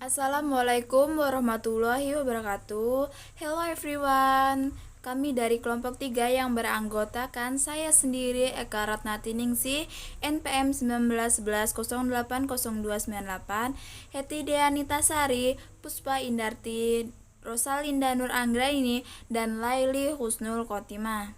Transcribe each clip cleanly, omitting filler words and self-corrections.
Assalamualaikum warahmatullahi wabarakatuh. Hello everyone. Kami dari kelompok 3 yang beranggotakan saya sendiri Eka Ratnatiningsih NPM 1911080298, Heti Deanita Sari, Puspa Indarti, Rosalinda Nur Anggraini, dan Laili Husnul Khotimah.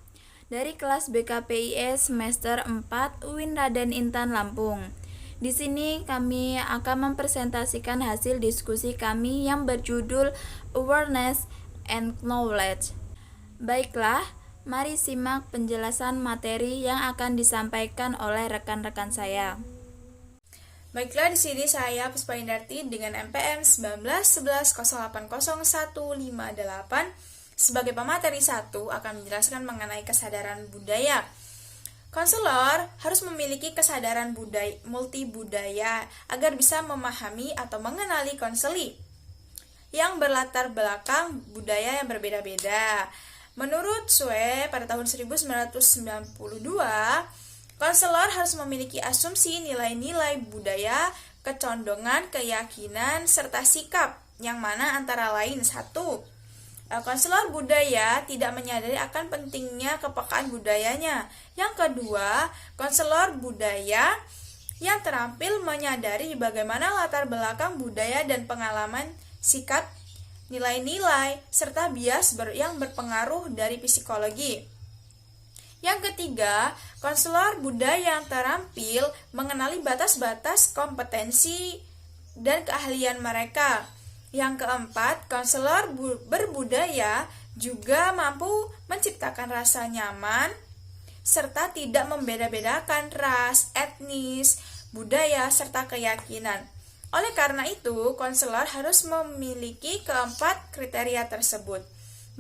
Dari kelas BKPIS semester 4 UIN Raden Intan Lampung. Di sini kami akan mempresentasikan hasil diskusi kami yang berjudul Awareness and Knowledge. Baiklah, mari simak penjelasan materi yang akan disampaikan oleh rekan-rekan saya. Baiklah, di sini saya Puspa Indarti dengan NPM 1911080158 sebagai pemateri 1 akan menjelaskan mengenai kesadaran budaya. Konselor harus memiliki kesadaran multibudaya agar bisa memahami atau mengenali konseli yang berlatar belakang budaya yang berbeda-beda. Menurut Sue, pada tahun 1992, konselor harus memiliki asumsi nilai-nilai budaya, kecondongan, keyakinan, serta sikap, yang mana antara lain 1. Konselor budaya tidak menyadari akan pentingnya kepekaan budayanya. Yang kedua, konselor budaya yang terampil menyadari bagaimana latar belakang budaya dan pengalaman, sikap, nilai-nilai, serta bias yang berpengaruh dari psikologi. Yang ketiga, konselor budaya yang terampil mengenali batas-batas kompetensi dan keahlian mereka. Yang keempat, konselor berbudaya juga mampu menciptakan rasa nyaman serta tidak membeda-bedakan ras, etnis, budaya, serta keyakinan. Oleh karena itu, konselor harus memiliki keempat kriteria tersebut.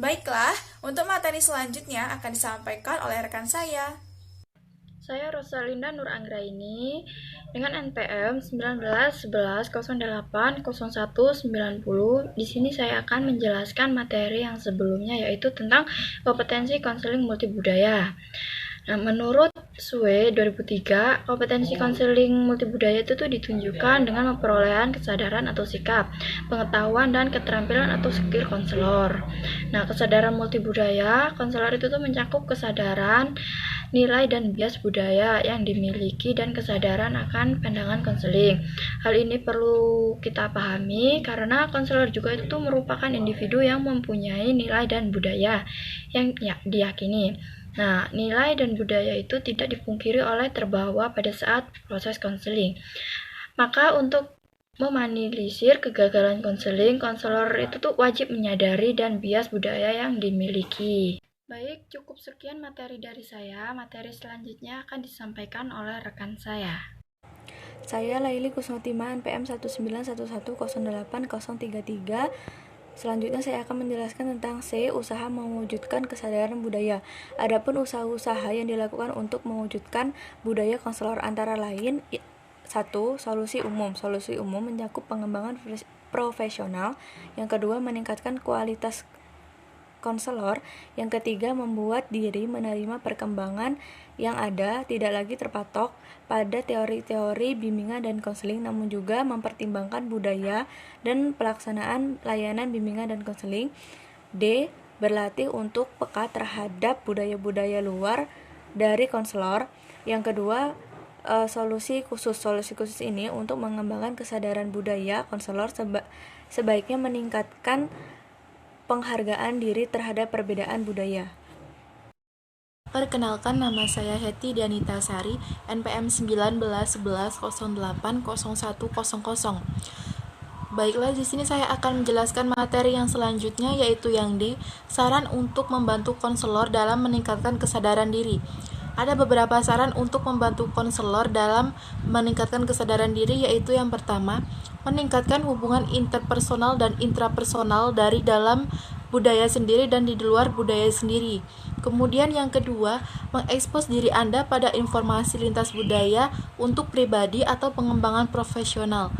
Baiklah, untuk materi selanjutnya akan disampaikan oleh rekan saya. Saya Rosalinda Nur Anggraini dengan NPM 1911080190. Di sini saya akan menjelaskan materi yang sebelumnya, yaitu tentang kompetensi konseling multibudaya. Nah, menurut SUE 2003, kompetensi konseling multibudaya itu ditunjukkan dengan memperolehan kesadaran atau sikap, pengetahuan, dan keterampilan atau skill konselor. Nah, kesadaran multibudaya, konselor itu mencakup kesadaran, nilai, dan bias budaya yang dimiliki dan kesadaran akan pandangan konseling. Hal ini perlu kita pahami karena konselor juga itu merupakan individu yang mempunyai nilai dan budaya yang diyakini. Nah, nilai dan budaya itu tidak dipungkiri oleh terbawa pada saat proses konseling. Maka untuk meminimalisir kegagalan konseling, konselor itu wajib menyadari dan bias budaya yang dimiliki. Baik, cukup sekian materi dari saya. Materi selanjutnya akan disampaikan oleh rekan saya. Saya Laili Kusnotima, NPM 1911080033. Selanjutnya saya akan menjelaskan tentang C, usaha mewujudkan kesadaran budaya. Adapun usaha-usaha yang dilakukan untuk mewujudkan budaya konselor antara lain 1. Solusi umum. Solusi umum mencakup pengembangan profesional. Yang kedua, meningkatkan kualitas konselor. Yang ketiga, membuat diri menerima perkembangan yang ada, tidak lagi terpatok pada teori-teori bimbingan dan konseling, namun juga mempertimbangkan budaya dan pelaksanaan layanan bimbingan dan konseling. D. Berlatih untuk peka terhadap budaya-budaya luar dari konselor. Yang kedua, solusi khusus. Solusi khusus ini untuk mengembangkan kesadaran budaya konselor sebaiknya meningkatkan penghargaan diri terhadap perbedaan budaya. Perkenalkan, nama saya Heti Deanita Sari, NPM 1911080100. Baiklah, di sini saya akan menjelaskan materi yang selanjutnya, yaitu yang D, saran untuk membantu konselor dalam meningkatkan kesadaran diri. Ada beberapa saran untuk membantu konselor dalam meningkatkan kesadaran diri, yaitu yang pertama, meningkatkan hubungan interpersonal dan intrapersonal dari dalam budaya sendiri dan di luar budaya sendiri. Kemudian yang kedua, mengekspos diri Anda pada informasi lintas budaya untuk pribadi atau pengembangan profesional.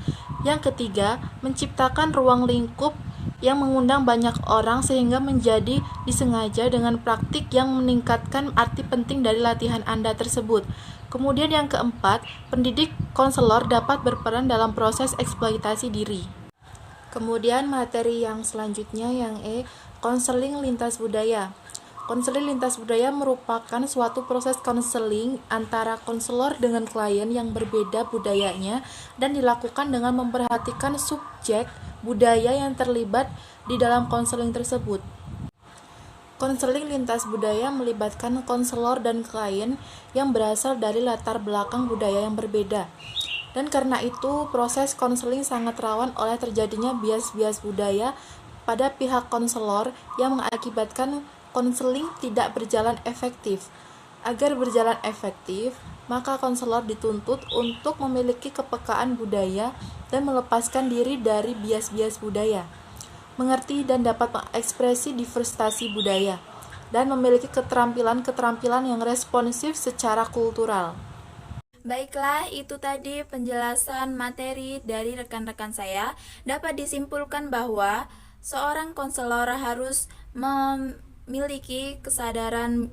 Yang ketiga, menciptakan ruang lingkup yang mengundang banyak orang sehingga menjadi disengaja dengan praktik yang meningkatkan arti penting dari latihan Anda tersebut. Kemudian yang keempat, pendidik konselor dapat berperan dalam proses eksploitasi diri. Kemudian materi yang selanjutnya yang konseling lintas budaya. Konseling lintas budaya merupakan suatu proses konseling antara konselor dengan klien yang berbeda budayanya dan dilakukan dengan memperhatikan subjek budaya yang terlibat di dalam konseling tersebut. Konseling lintas budaya melibatkan konselor dan klien yang berasal dari latar belakang budaya yang berbeda. Dan karena itu, proses konseling sangat rawan oleh terjadinya bias-bias budaya pada pihak konselor yang mengakibatkan konseling tidak berjalan efektif. Agar berjalan efektif, maka konselor dituntut untuk memiliki kepekaan budaya dan melepaskan diri dari bias-bias budaya, mengerti dan dapat mengekspresi diversitasi budaya, dan memiliki keterampilan-keterampilan yang responsif secara kultural. Baiklah, itu tadi penjelasan materi dari rekan-rekan saya. Dapat disimpulkan bahwa seorang konselor harus memiliki kesadaran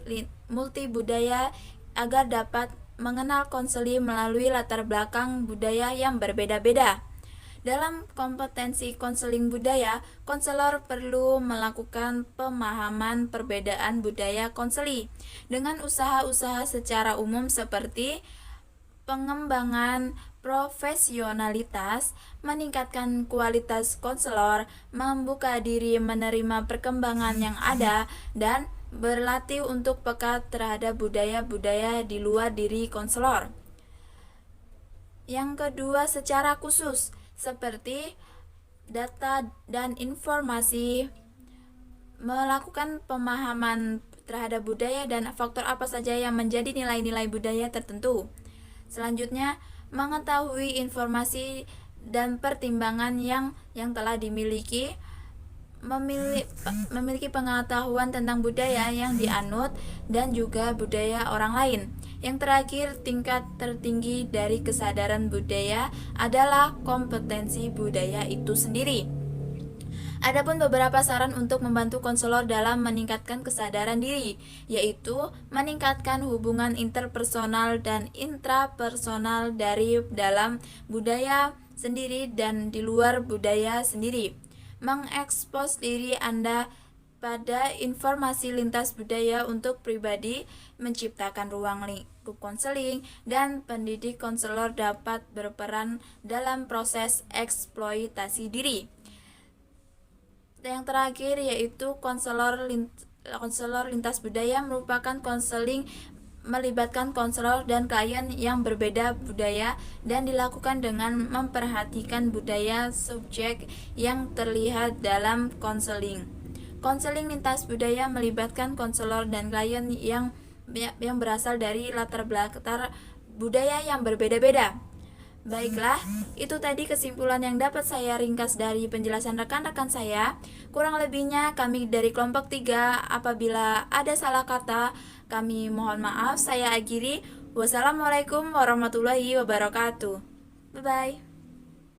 multibudaya agar dapat mengenal konseling melalui latar belakang budaya yang berbeda-beda. Dalam kompetensi konseling budaya, konselor perlu melakukan pemahaman perbedaan budaya konseling dengan usaha-usaha secara umum seperti pengembangan profesionalitas, meningkatkan kualitas konselor, membuka diri menerima perkembangan yang ada, dan berlatih untuk peka terhadap budaya-budaya di luar diri konselor. Yang kedua, secara khusus, seperti data dan informasi, melakukan pemahaman terhadap budaya dan faktor apa saja yang menjadi nilai-nilai budaya tertentu. Selanjutnya, mengetahui informasi dan pertimbangan yang telah dimiliki, memiliki pengetahuan tentang budaya yang dianut dan juga budaya orang lain. Yang terakhir, tingkat tertinggi dari kesadaran budaya adalah kompetensi budaya itu sendiri. Adapun beberapa saran untuk membantu konselor dalam meningkatkan kesadaran diri, yaitu meningkatkan hubungan interpersonal dan intrapersonal dari dalam budaya sendiri dan di luar budaya sendiri, mengekspos diri Anda pada informasi lintas budaya untuk pribadi, menciptakan ruang lingkup konseling, dan pendidik konselor dapat berperan dalam proses eksploitasi diri. Yang terakhir yaitu konselor lintas budaya merupakan konseling melibatkan konselor dan klien yang berbeda budaya dan dilakukan dengan memperhatikan budaya subjek yang terlihat dalam konseling. Konseling lintas budaya melibatkan konselor dan klien yang berasal dari latar belakang budaya yang berbeda-beda. Baiklah, itu tadi kesimpulan yang dapat saya ringkas dari penjelasan rekan-rekan saya. Kurang lebihnya kami dari kelompok 3, apabila ada salah kata, kami mohon maaf. Saya akhiri. Wassalamualaikum warahmatullahi wabarakatuh. Bye-bye.